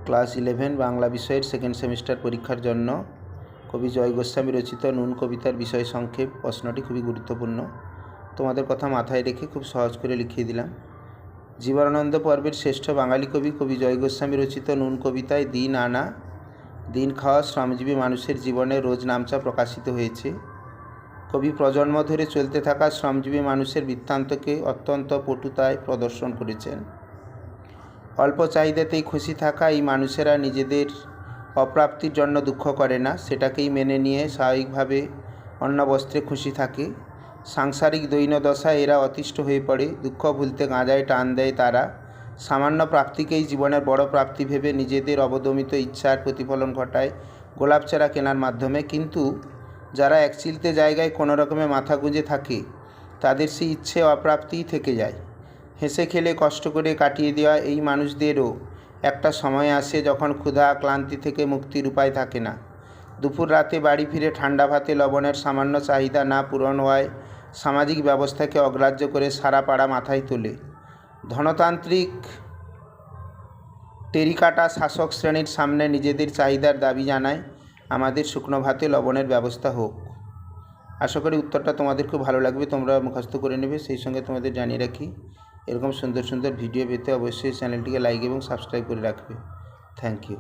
Class 11 Bangla বিষয়ের second semester পরীক্ষার জন্য কবি জয় গোস্বামী রচিত নুন কবিতার বিষয় সংক্ষেপ প্রশ্নটি খুবই গুরুত্বপূর্ণ। তোমাদের কথা মাথায় রেখে খুব সহজ করে লিখিয়ে দিলাম। জীবনানন্দ পর্বের শ্রেষ্ঠ বাঙালি কবি জয় গোস্বামী রচিত নুন কবিতায় দিন আনা দিন খাওয়া শ্রমজীবী মানুষের জীবনে রোজ নামচা প্রকাশিত হয়েছে। কবি প্রজন্ম ধরে চলতে থাকা শ্রমজীবী মানুষের বৃত্তান্তকে অত্যন্ত পটুতায় প্রদর্শন করেছেন। অল্প চাহিদাতেই খুশি থাকা এই মানুষেরা নিজেদের অপ্রাপ্তির জন্য দুঃখ করে না, সেটাকেই মেনে নিয়ে স্বাভাবিকভাবে অন্ন বস্ত্রে খুশি থাকে। সাংসারিক দৈন্যদশায় এরা অতিষ্ঠ হয়ে পড়ে, দুঃখ ভুলতে গাঁজায় টান দেয় তারা। সামান্য প্রাপ্তিকেই জীবনের বড় প্রাপ্তি ভেবে নিজেদের অবদমিত ইচ্ছার প্রতিফলন ঘটায় গোলাপ চারা কেনার মাধ্যমে। কিন্তু যারা একচিলতে জায়গায় কোনো রকমে মাথা গুঁজে থাকে, তাদের সেই ইচ্ছে অপ্রাপ্তিই থেকে যায়। হেসে খেলে কষ্ট করে কাটিয়ে দেওয়া এই মানুষদেরও একটা সময় আসে যখন ক্ষুধা ক্লান্তি থেকে মুক্তির উপায় থাকে না। দুপুর রাতে বাড়ি ফিরে ঠান্ডা ভাতে লবণের সামান্য চাহিদা না পূরণ হওয়ায় সামাজিক ব্যবস্থাকে অগ্রাহ্য করে সারা পাড়া মাথায় তোলে। ধনতান্ত্রিক টেরিকাটা শাসক শ্রেণীর সামনে নিজেদের চাহিদার দাবি জানায় আমাদের শুকনো ভাতে লবণের ব্যবস্থা হোক। আশা করি উত্তরটা তোমাদের খুব ভালো লাগবে, তোমরা মুখস্থ করে নেবে। সেই সঙ্গে তোমাদের জানিয়ে রাখি, এরকম সুন্দর সুন্দর ভিডিও পেতে অবশ্যই চ্যানেলটিকে লাইক এবং সাবস্ক্রাইব করে রাখবে। Thank you.